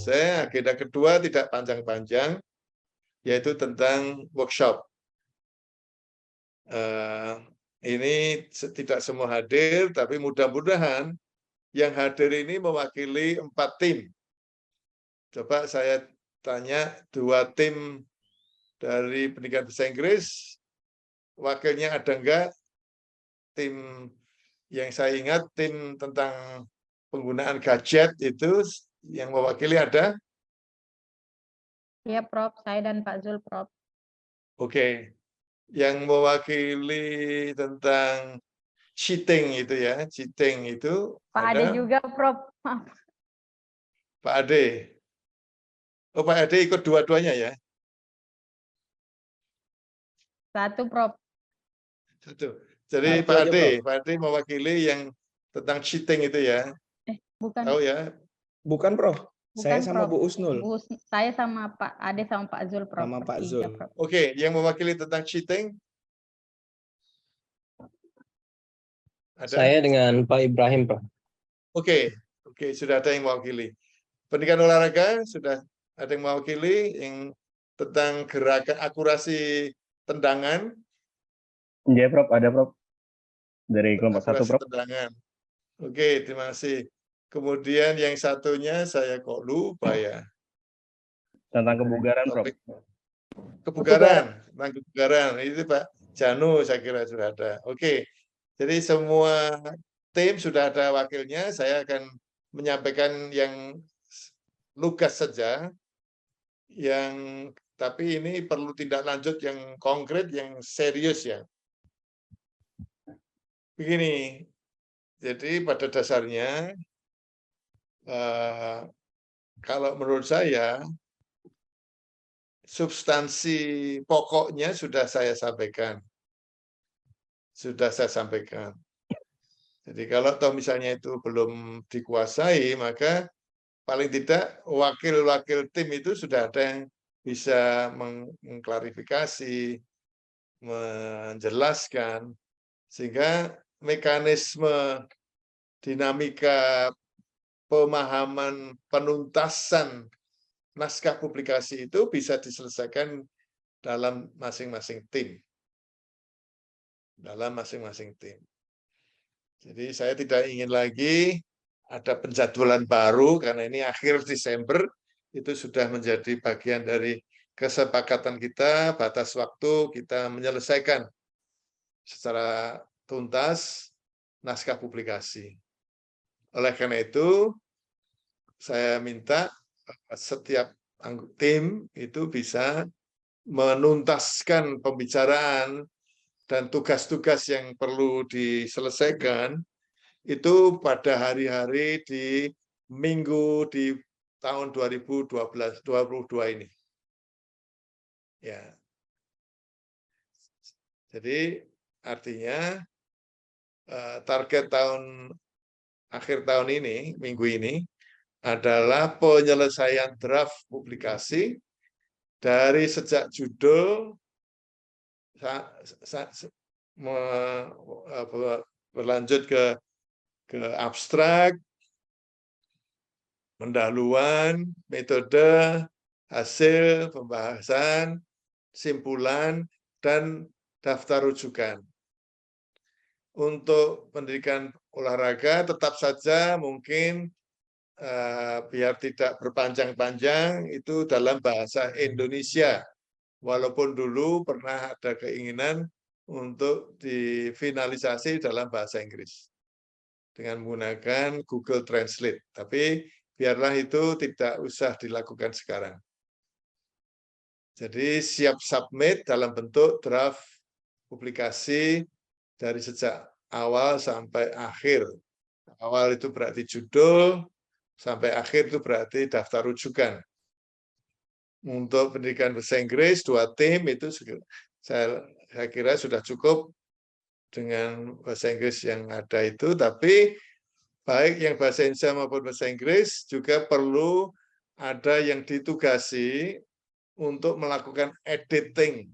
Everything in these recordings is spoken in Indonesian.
selesai. Agenda kedua tidak panjang-panjang, yaitu tentang workshop. Ini tidak semua hadir, tapi mudah-mudahan yang hadir ini mewakili 4 tim. Coba saya tanya 2 tim dari pendidikan bahasa Inggris, wakilnya ada enggak? Tim yang saya ingat, tim tentang penggunaan gadget itu yang mewakili ada? Iya, Prof. Saya dan Pak Zul, Prof. Oke. Yang mewakili tentang cheating itu ya, cheating itu Pak Ade ada juga, Prof. Maaf. Pak Ade. Oh, Pak Ade ikut dua-duanya ya? Satu, Prof. Satu. Jadi Satu Pak aja, Ade, Prof. Pak Ade mewakili yang tentang cheating itu ya? Bukan. Tahu ya? Bukan, Prof. Saya Bukan, sama Prof. Bu Usnul. Saya sama Pak Ade sama Pak Zul, Prof. Sama Pak Bertiga, Zul. Prof. Oke, yang mewakili tentang cheating? Ada? Saya dengan Pak Ibrahim, Pak. Oke, sudah ada yang mewakili. Pendidikan olahraga sudah ada yang mewakili yang tentang gerakan akurasi tendangan. Iya, Prof, ada, Prof. Dari kelompok 1, Akurasi Prof. tendangan. Oke, terima kasih. Kemudian yang satunya saya kok lupa ya. Tentang kebugaran, Prof. Topik kebugaran, tentang kebugaran. Itu Pak Janu saya kira sudah ada. Oke, jadi semua tim sudah ada wakilnya. Saya akan menyampaikan yang lugas saja, yang tapi ini perlu tindak lanjut yang konkret, yang serius ya. Begini, jadi pada dasarnya kalau menurut saya substansi pokoknya sudah saya sampaikan. Jadi kalau toh misalnya itu belum dikuasai, maka paling tidak wakil-wakil tim itu sudah ada yang bisa mengklarifikasi, menjelaskan, sehingga mekanisme dinamika pemahaman penuntasan naskah publikasi itu bisa diselesaikan dalam masing-masing tim. Jadi saya tidak ingin lagi ada penjadwalan baru, karena ini akhir Desember, itu sudah menjadi bagian dari kesepakatan kita, batas waktu kita menyelesaikan secara tuntas naskah publikasi. Oleh karena itu, saya minta setiap tim itu bisa menuntaskan pembicaraan dan tugas-tugas yang perlu diselesaikan itu pada hari-hari di minggu di tahun 2022 ini. Ya. Jadi artinya target akhir tahun ini, minggu ini, adalah penyelesaian draft publikasi dari sejak judul berlanjut ke abstrak, pendahuluan, metode, hasil pembahasan, simpulan, dan daftar rujukan. Untuk pendidikan olahraga tetap saja mungkin biar tidak berpanjang-panjang itu dalam bahasa Indonesia. Walaupun dulu pernah ada keinginan untuk difinalisasi dalam bahasa Inggris dengan menggunakan Google Translate. Tapi biarlah itu tidak usah dilakukan sekarang. Jadi siap submit dalam bentuk draft publikasi dari sejak awal sampai akhir. Awal itu berarti judul, sampai akhir itu berarti daftar rujukan. Untuk pendidikan bahasa Inggris, 2 tim itu saya kira sudah cukup dengan bahasa Inggris yang ada itu, tapi baik yang bahasa Indonesia maupun bahasa Inggris juga perlu ada yang ditugasi untuk melakukan editing.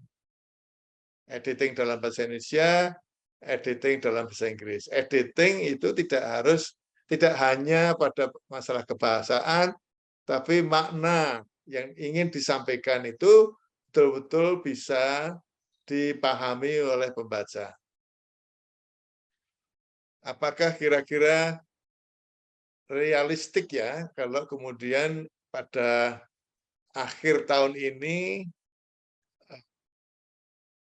Editing dalam bahasa Indonesia, editing dalam bahasa Inggris. Editing itu tidak hanya pada masalah kebahasaan, tapi makna yang ingin disampaikan itu betul-betul bisa dipahami oleh pembaca. Apakah kira-kira realistik ya kalau kemudian pada akhir tahun ini,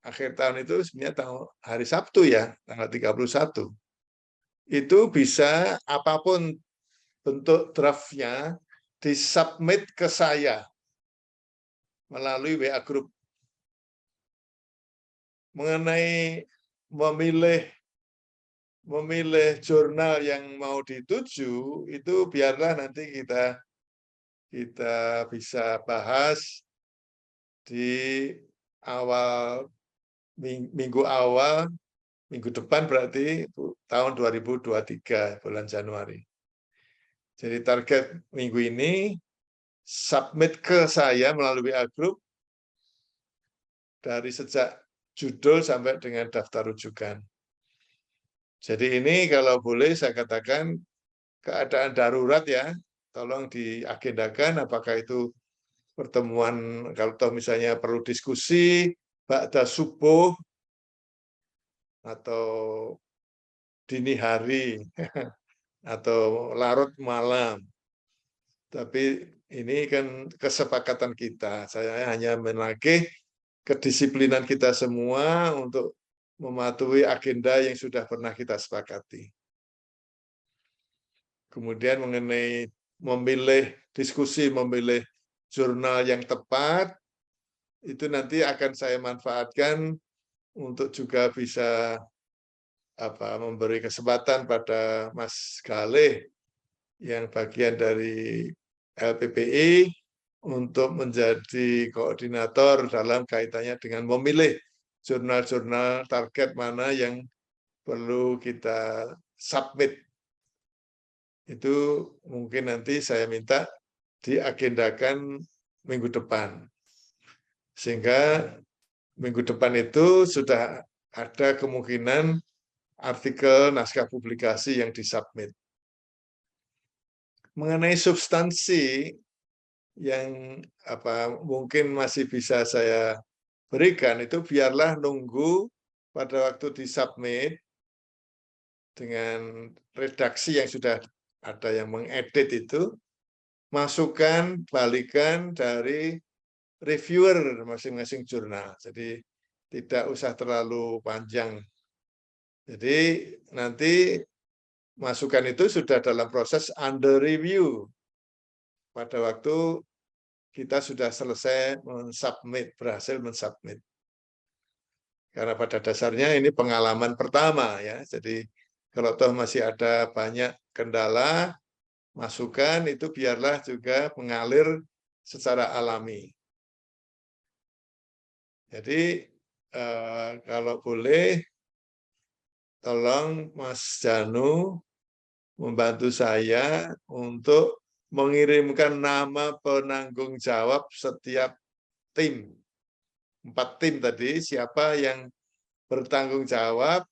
akhir tahun itu sebenarnya hari Sabtu ya, tanggal 31. Itu bisa apapun bentuk draftnya disubmit ke saya melalui WA Group. Mengenai memilih jurnal yang mau dituju, itu biarlah nanti kita bisa bahas di awal minggu awal, minggu depan berarti tahun 2023, bulan Januari. Jadi target minggu ini submit ke saya melalui WA Group dari sejak judul sampai dengan daftar rujukan. Jadi ini kalau boleh saya katakan keadaan darurat ya, tolong diagendakan apakah itu pertemuan, kalau toh misalnya perlu diskusi, ba'da subuh, atau dini hari, atau larut malam. Tapi ini kan kesepakatan kita, saya hanya menagih kedisiplinan kita semua untuk mematuhi agenda yang sudah pernah kita sepakati. Kemudian mengenai memilih jurnal yang tepat, itu nanti akan saya manfaatkan untuk juga bisa memberi kesempatan pada Mas Galih yang bagian dari LPPI untuk menjadi koordinator dalam kaitannya dengan memilih jurnal-jurnal target mana yang perlu kita submit. Itu mungkin nanti saya minta diagendakan minggu depan. Sehingga minggu depan itu sudah ada kemungkinan artikel naskah publikasi yang disubmit. Mengenai substansi yang mungkin masih bisa saya berikan, itu biarlah nunggu pada waktu disubmit dengan redaksi yang sudah ada yang mengedit itu, masukan balikan dari reviewer masing-masing jurnal. Jadi tidak usah terlalu panjang. Jadi nanti masukan itu sudah dalam proses under review pada waktu kita sudah selesai berhasil mensubmit. Karena pada dasarnya ini pengalaman pertama ya. Jadi kalau toh masih ada banyak kendala, masukan itu biarlah juga mengalir secara alami. Jadi kalau boleh, tolong Mas Janu membantu saya untuk mengirimkan nama penanggung jawab setiap tim. 4 tim tadi, siapa yang bertanggung jawab,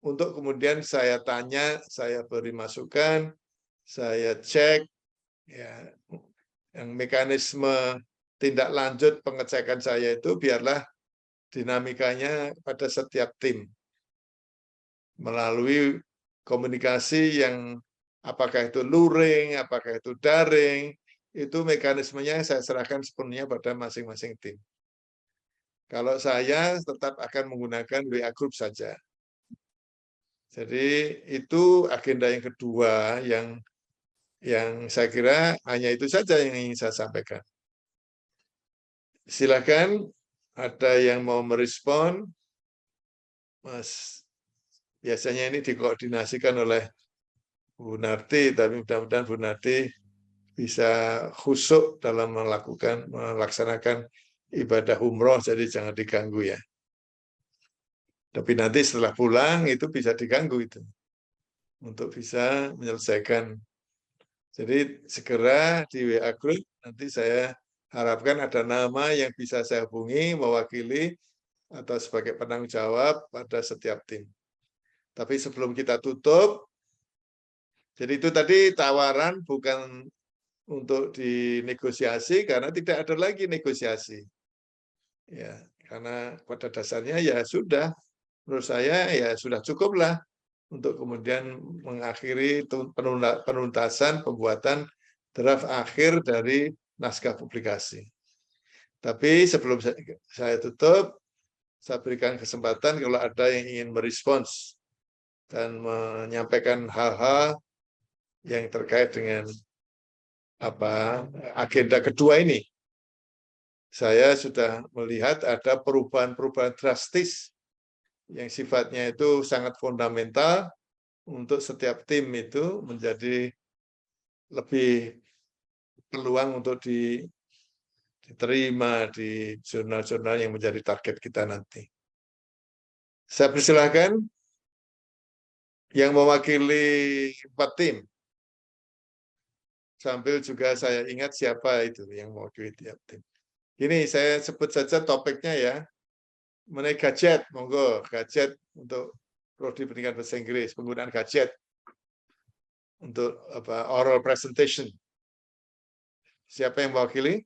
untuk kemudian saya tanya, saya beri masukan, saya cek, ya, yang mekanisme tindak lanjut pengecekan saya itu biarlah dinamikanya pada setiap tim. Melalui komunikasi yang apakah itu luring, apakah itu daring, itu mekanismenya saya serahkan sepenuhnya pada masing-masing tim. Kalau saya tetap akan menggunakan WA Group saja. Jadi itu agenda yang kedua yang saya kira hanya itu saja yang ingin saya sampaikan. Silakan ada yang mau merespon, Mas. Biasanya ini dikoordinasikan oleh Bu Narti, tapi mudah-mudahan Bu Narti bisa khusyuk dalam melaksanakan ibadah umroh, jadi jangan diganggu ya. Tapi nanti setelah pulang itu bisa diganggu itu untuk bisa menyelesaikan. Jadi segera di WA Group nanti saya harapkan ada nama yang bisa saya hubungi mewakili atau sebagai penanggung jawab pada setiap tim. Tapi sebelum kita tutup, jadi itu tadi tawaran bukan untuk dinegosiasi karena tidak ada lagi negosiasi. Ya, karena pada dasarnya ya sudah, menurut saya ya sudah cukuplah untuk kemudian mengakhiri penuntasan pembuatan draft akhir dari naskah publikasi. Tapi sebelum saya tutup, saya berikan kesempatan kalau ada yang ingin merespons dan menyampaikan hal-hal yang terkait dengan agenda kedua ini. Saya sudah melihat ada perubahan-perubahan drastis yang sifatnya itu sangat fundamental untuk setiap tim itu menjadi lebih peluang untuk diterima di jurnal-jurnal yang menjadi target kita nanti. Saya persilahkan yang mewakili 4 tim. Sambil juga saya ingat siapa itu yang mewakili tiap tim. Ini saya sebut saja topiknya ya. Mengenai gadget, monggo gadget untuk prodi pendidikan bahasa Inggris, penggunaan gadget untuk oral presentation. Siapa yang mewakili?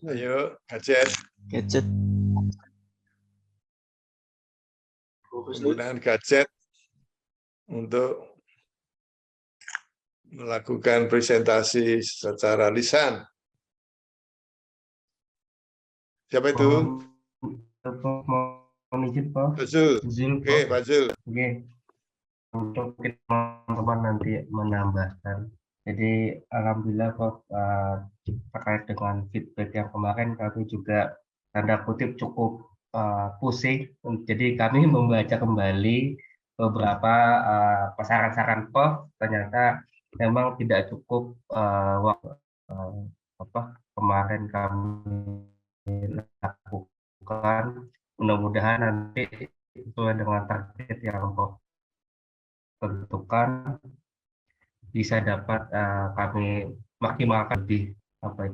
Ayo, gadget. Gadget. Penggunaan gadget untuk melakukan presentasi secara lisan. Siapa itu? Mohon izin, Prof. Pak Zul. Izin, Oke, Prof. Pak Zul. Oke. Untuk teman-teman nanti menambahkan. Jadi alhamdulillah Prof, terkait dengan feedback yang kemarin kami juga tanda kutip cukup pusing. Jadi kami membaca kembali beberapa saran-saran Prof, ternyata memang tidak cukup waktu kemarin kami lakukan. Mudah-mudahan nanti sesuai dengan target yang Prof tentukan bisa dapat kami maksimalkan lebih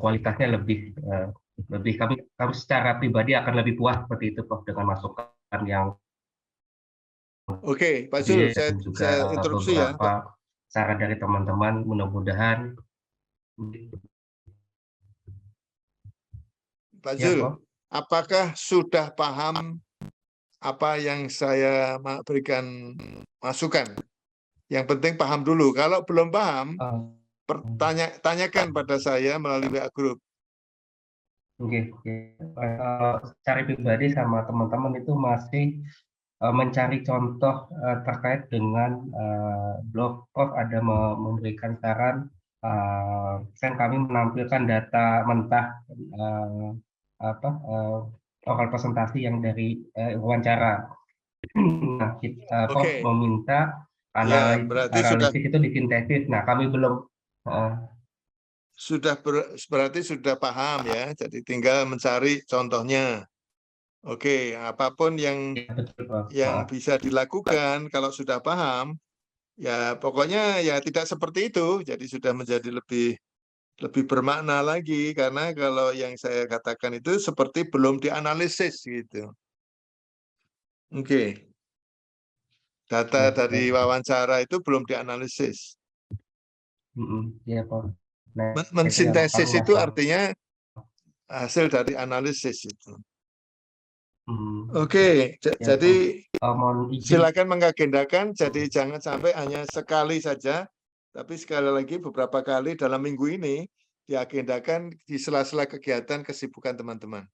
kualitasnya lebih kami secara pribadi akan lebih puas seperti itu Prof dengan masukan yang Oke, Pak Zul, dan juga saya interupsi ya. beberapa saran dari teman-teman, mudah-mudahan Pak ya, Zul, Prof. apakah sudah paham apa yang saya berikan masukan? Yang penting paham dulu. Kalau belum paham, tanyakan pada saya melalui WA Group. Oke. Secara pribadi sama teman-teman itu masih mencari contoh terkait dengan blog Prof ada memberikan saran kan kami menampilkan data mentah oral presentasi yang dari wawancara. Nah, Prof meminta analisis itu disintesis. Nah, kami belum berarti sudah paham ya. Jadi tinggal mencari contohnya. Oke, apapun yang bisa dilakukan kalau sudah paham, ya pokoknya ya tidak seperti itu. Jadi sudah menjadi lebih bermakna lagi karena kalau yang saya katakan itu seperti belum dianalisis gitu. Oke. Data dari wawancara itu belum dianalisis. Iya, Prof. Nah, mensintesis itu artinya hasil dari analisis itu. Oke, jadi silakan mengagendakan. Jadi jangan sampai hanya sekali saja, tapi sekali lagi beberapa kali dalam minggu ini diagendakan di sela-sela kegiatan kesibukan teman-teman.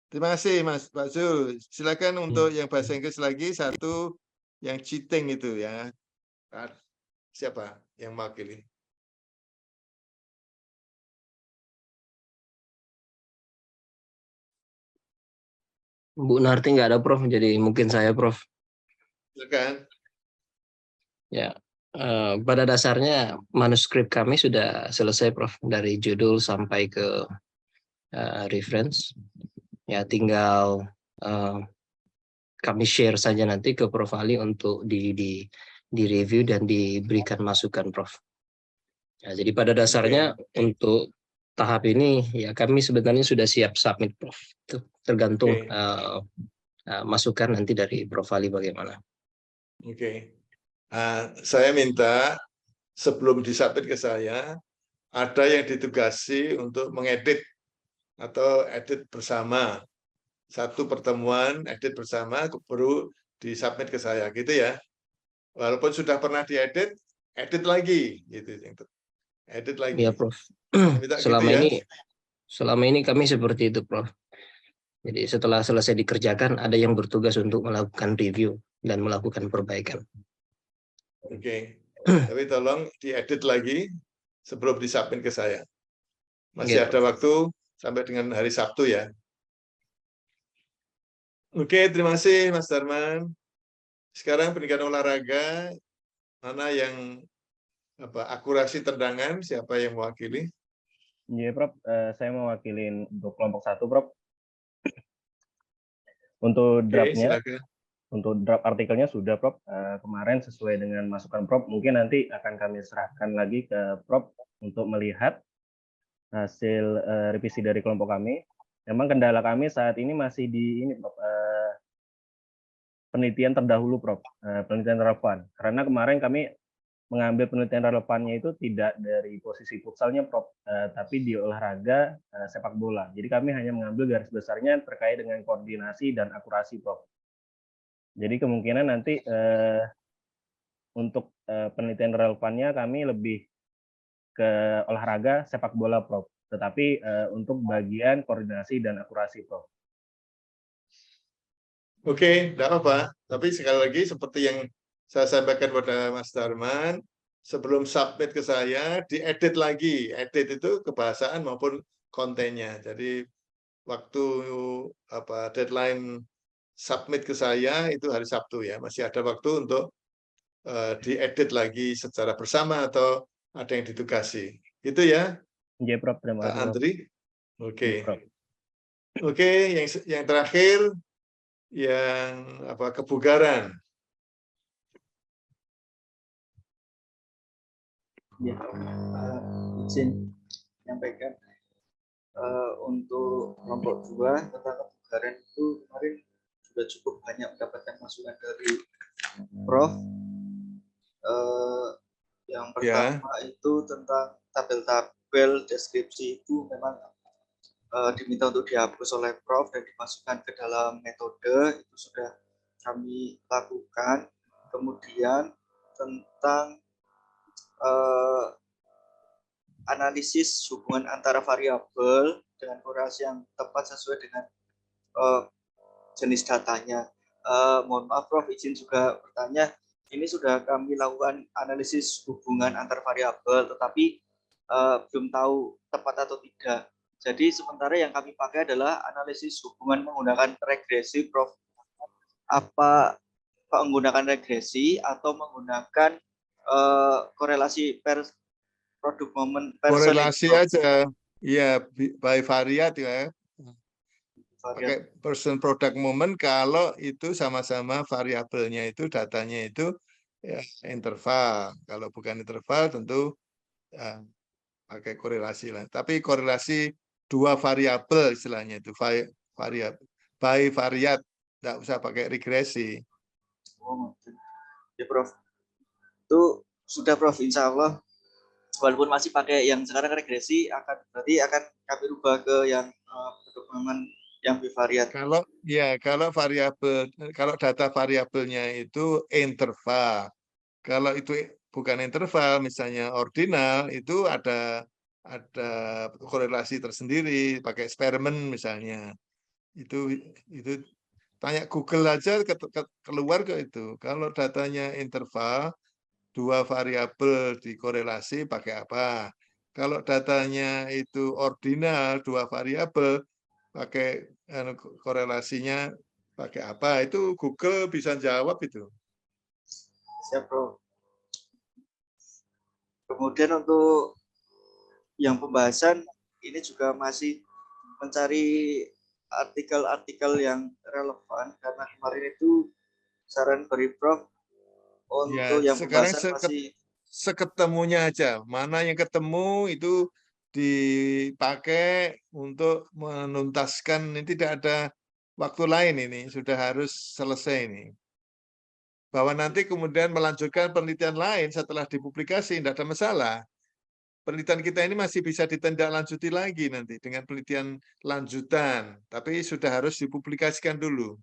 Terima kasih Mas Pak Zul. Silakan untuk yang bahasa Inggris lagi satu yang cheating itu ya. Siapa yang mewakili? Bu Narti nggak ada Prof, jadi mungkin saya Prof. Silakan. Ya, pada dasarnya manuskrip kami sudah selesai Prof, dari judul sampai ke reference. Ya, tinggal kami share saja nanti ke Prof Ali untuk di review dan diberikan masukan Prof. Ya, jadi pada dasarnya untuk tahap ini ya kami sebenarnya sudah siap submit, Prof. Itu tergantung Oke. masukan nanti dari Prof. Ali bagaimana. Oke. Saya minta sebelum disubmit ke saya, ada yang ditugasi untuk mengedit atau edit bersama. Satu pertemuan, edit bersama, baru disubmit ke saya, gitu ya. Walaupun sudah pernah diedit, edit lagi, gitu. Edit lagi. Iya, Prof. Minta gitu ya. Selama ini kami seperti itu, Prof. Jadi setelah selesai dikerjakan, ada yang bertugas untuk melakukan review dan melakukan perbaikan. Oke. Tapi tolong diedit lagi sebelum disubmit ke saya. Masih Iya, ada waktu sampai dengan hari Sabtu ya. Oke, terima kasih Mas Darman. Sekarang pendidikan olahraga, mana yang akurasi tendangan, siapa yang mewakili? Iya, Prof. Saya mewakilin untuk kelompok 1, Prof. Untuk Oke, draftnya, silakan. untuk draft artikelnya sudah, Prof. Kemarin sesuai dengan masukan Prof. Mungkin nanti akan kami serahkan lagi ke Prof. untuk melihat hasil revisi dari kelompok kami. Memang kendala kami saat ini masih di ini, Prof. Penelitian terdahulu, Prof. Penelitian relevan. Karena kemarin kami mengambil penelitian relevannya itu tidak dari posisi futsalnya, Prof. Tapi di olahraga sepak bola. Jadi kami hanya mengambil garis besarnya terkait dengan koordinasi dan akurasi, Prof. Jadi kemungkinan nanti untuk penelitian relevannya kami lebih ke olahraga sepak bola, Prof. Tetapi untuk bagian koordinasi dan akurasi, Prof. Oke, tidak apa-apa. Tapi sekali lagi seperti yang saya sampaikan pada Mas Darman, sebelum submit ke saya, diedit lagi. Edit itu kebahasaan maupun kontennya. Jadi waktu deadline submit ke saya itu hari Sabtu ya. Masih ada waktu untuk diedit lagi secara bersama atau ada yang ditugasi. Itu ya, Iya, Prof. Terima Pak kasih, Prof. Andri. Iya, Oke. Prof. Oke, yang terakhir yang kebugaran. Ya, izin menyampaikan untuk kelompok 2 tentang kebugaran itu kemarin sudah cukup banyak mendapatkan masukan dari Prof. Yang pertama itu tentang tabel-tabel deskripsi itu memang diminta untuk dihapus oleh Prof dan dimasukkan ke dalam metode, itu sudah kami lakukan. Kemudian tentang analisis hubungan antara variabel dengan korelasi yang tepat sesuai dengan jenis datanya. Mohon maaf Prof, izin juga bertanya, ini sudah kami lakukan analisis hubungan antar variabel, tetapi belum tahu tepat atau tidak. Jadi sementara yang kami pakai adalah analisis hubungan menggunakan regresi, Prof. Apa menggunakan regresi atau menggunakan korelasi per produk momen person? Korelasi aja, iya, by variat ya. Pakai person product moment kalau itu sama-sama variabelnya itu, datanya itu ya, interval. Kalau bukan interval tentu ya, pakai korelasi lah. Tapi korelasi dua variabel istilahnya itu variabel by variat, nggak usah pakai regresi. Oh, ya Prof. Itu sudah Prof, insya Allah. Walaupun masih pakai yang sekarang regresi, berarti akan kami rubah ke yang dokumen yang bivariat. Kalau variabel, kalau data variabelnya itu interval. Kalau itu bukan interval, misalnya ordinal, itu ada korelasi tersendiri, pakai eksperimen misalnya. Itu tanya Google aja keluar ke itu. Kalau datanya interval, dua variabel dikorelasi pakai apa? Kalau datanya itu ordinal, dua variabel pakai korelasinya pakai apa? Itu Google bisa jawab itu. Siap, Bro. Kemudian untuk yang pembahasan ini juga masih mencari artikel-artikel yang relevan karena kemarin itu saran dari Prof untuk ya, yang sekarang pembahasan masih seketemunya aja. Mana yang ketemu itu dipakai untuk menuntaskan, ini tidak ada waktu lain, ini sudah harus selesai ini. Bahwa nanti kemudian melanjutkan penelitian lain setelah dipublikasi, tidak ada masalah. Penelitian kita ini masih bisa ditindaklanjuti lagi nanti dengan penelitian lanjutan, tapi sudah harus dipublikasikan dulu.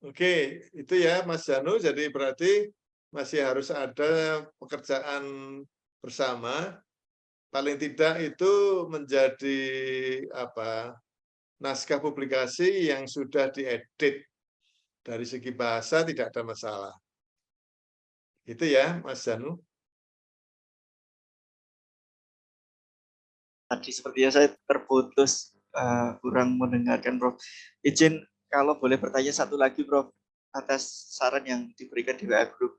Oke, itu ya Mas Janu, jadi berarti masih harus ada pekerjaan bersama. Paling tidak itu menjadi naskah publikasi yang sudah diedit. Dari segi bahasa tidak ada masalah. Itu ya Mas Janu. Tadi sepertinya saya terputus, kurang mendengarkan, Prof. Izin kalau boleh bertanya satu lagi, Prof, atas saran yang diberikan di WA Group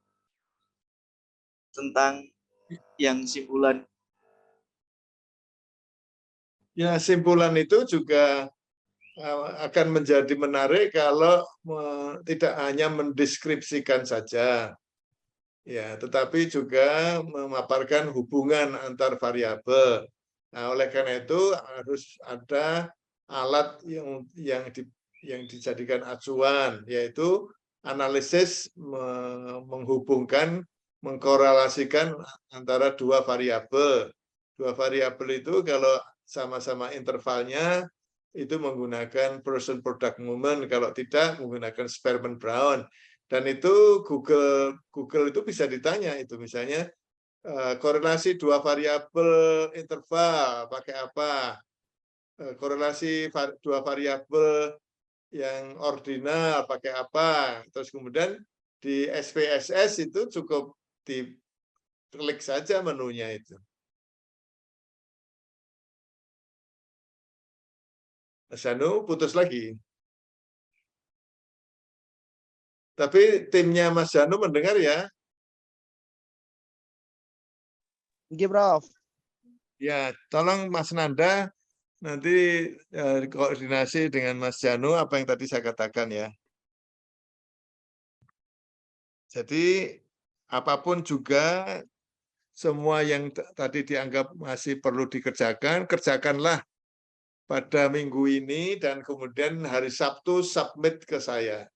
tentang yang simpulan. Ya, simpulan itu juga akan menjadi menarik kalau tidak hanya mendeskripsikan saja, ya, tetapi juga memaparkan hubungan antar variabel. Nah, oleh karena itu harus ada alat yang dijadikan acuan, yaitu analisis menghubungkan, mengkorelasikan antara dua variabel. Dua variabel itu kalau sama-sama intervalnya itu menggunakan person product moment, kalau tidak menggunakan Spearman Brown. Dan itu Google itu bisa ditanya itu, misalnya korelasi dua variabel interval pakai apa? Korelasi dua variabel yang ordinal pakai apa? Terus kemudian di SPSS itu cukup diklik saja menunya itu. Mas Janu putus lagi. Tapi timnya Mas Janu mendengar ya? Oke, Prof. Ya, tolong Mas Nanda nanti koordinasi dengan Mas Janu apa yang tadi saya katakan ya. Jadi apapun juga semua yang tadi dianggap masih perlu dikerjakan, kerjakanlah pada minggu ini dan kemudian hari Sabtu submit ke saya.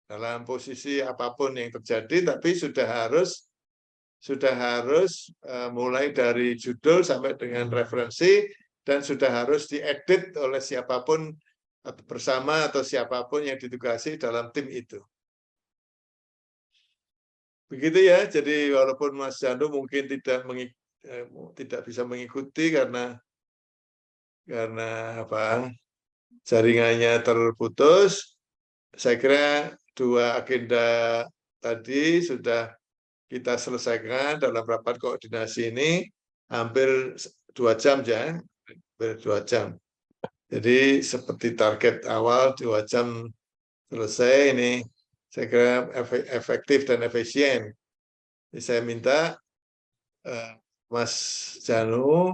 Dalam posisi apapun yang terjadi, tapi sudah harus mulai dari judul sampai dengan referensi dan sudah harus diedit oleh siapapun bersama atau siapapun yang ditugasi dalam tim itu. Begitu ya, jadi walaupun Mas Janu mungkin tidak bisa mengikuti karena jaringannya terputus, saya kira dua agenda tadi sudah kita selesaikan dalam rapat koordinasi ini hampir 2 jam ya, hampir 2 jam. Jadi seperti target awal 2 jam selesai ini, saya kira efektif dan efisien. Jadi saya minta Mas Janu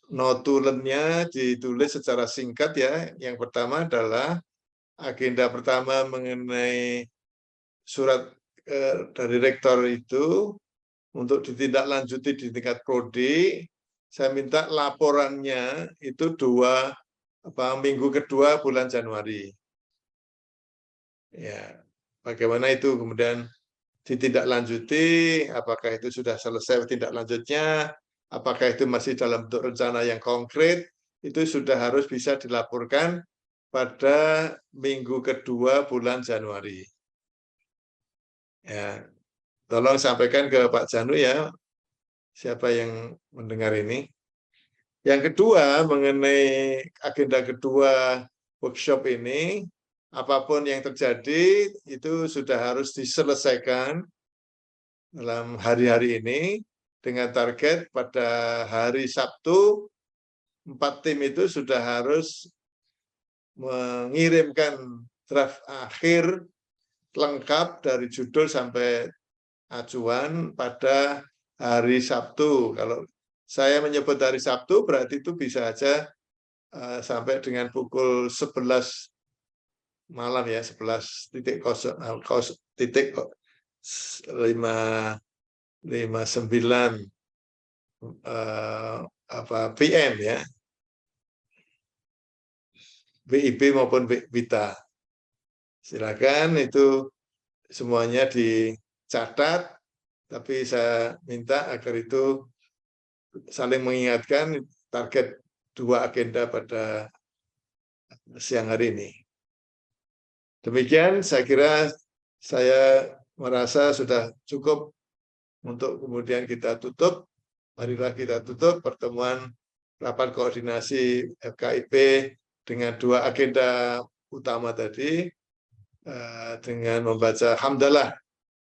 notulennya ditulis secara singkat ya. Yang pertama adalah agenda pertama mengenai surat dari rektor itu untuk ditindaklanjuti di tingkat prodi. Saya minta laporannya itu minggu kedua bulan Januari. Ya, bagaimana itu kemudian ditindaklanjuti, apakah itu sudah selesai tindak lanjutnya, apakah itu masih dalam bentuk rencana yang konkret, itu sudah harus bisa dilaporkan pada minggu kedua bulan Januari. Ya, tolong sampaikan ke Pak Janu ya, siapa yang mendengar ini. Yang kedua, mengenai agenda kedua workshop ini, apapun yang terjadi itu sudah harus diselesaikan dalam hari-hari ini dengan target pada hari Sabtu 4 tim itu sudah harus mengirimkan draft akhir lengkap dari judul sampai acuan pada hari Sabtu. Kalau saya menyebut hari Sabtu berarti itu bisa aja sampai dengan pukul 11 malam ya 11.0.59 PM ya, WIB maupun WITA. Silakan itu semuanya dicatat, tapi saya minta agar itu saling mengingatkan target 2 agenda pada siang hari ini. Demikian saya kira saya merasa sudah cukup untuk kemudian kita tutup. Marilah kita tutup pertemuan rapat koordinasi FKIP dengan 2 agenda utama tadi dengan membaca hamdalah.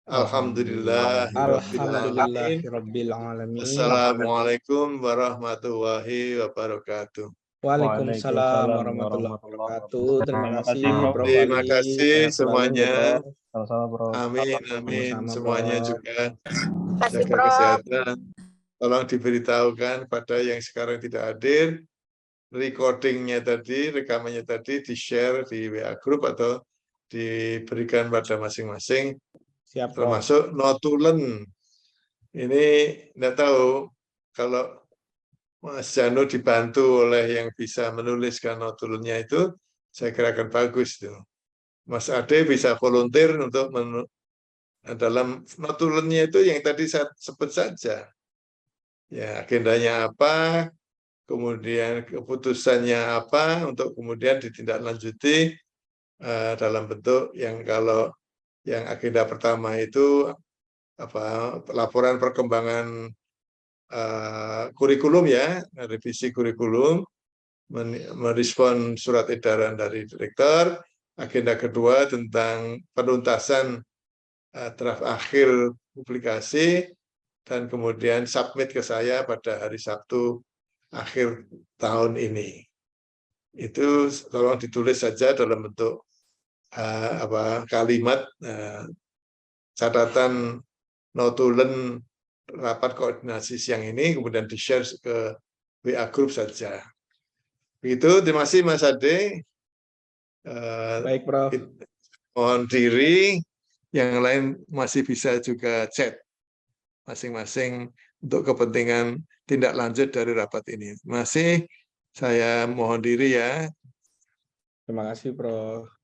Alhamdulillahirabbil alamin. Assalamualaikum warahmatullahi wabarakatuh. Waalaikumsalam warahmatullahi wabarakatuh. Terima kasih Prof. Terima Ali. kasih Sehat selalu, semuanya. Prof. Sama-sama, Prof. Amin, amin. Sama-sama, Semuanya Prof. juga jaga kesehatan. Tolong diberitahukan pada yang sekarang tidak hadir, recordingnya tadi, rekamannya tadi di-share di WA Group atau diberikan pada masing-masing. Siap, Prof. Termasuk notulen. Ini tidak tahu kalau Mas Janu dibantu oleh yang bisa menuliskan notulennya itu, saya kira akan bagus itu. Mas Ade bisa volunteer untuk dalam notulennya itu yang tadi saya sebut saja. Ya, agendanya apa, kemudian keputusannya apa, untuk kemudian ditindaklanjuti dalam bentuk yang kalau yang agenda pertama itu laporan perkembangan kurikulum ya, revisi kurikulum, merespon surat edaran dari direktur. Agenda kedua tentang penuntasan draft akhir publikasi, dan kemudian submit ke saya pada hari Sabtu akhir tahun ini. Itu tolong ditulis saja dalam bentuk kalimat catatan notulen rapat koordinasi siang ini, kemudian di-share ke WA Group saja. Begitu, terima kasih Mas Ade. Baik, Prof. Mohon diri, yang lain masih bisa juga chat masing-masing untuk kepentingan tindak lanjut dari rapat ini. Masih saya mohon diri ya. Terima kasih, Prof.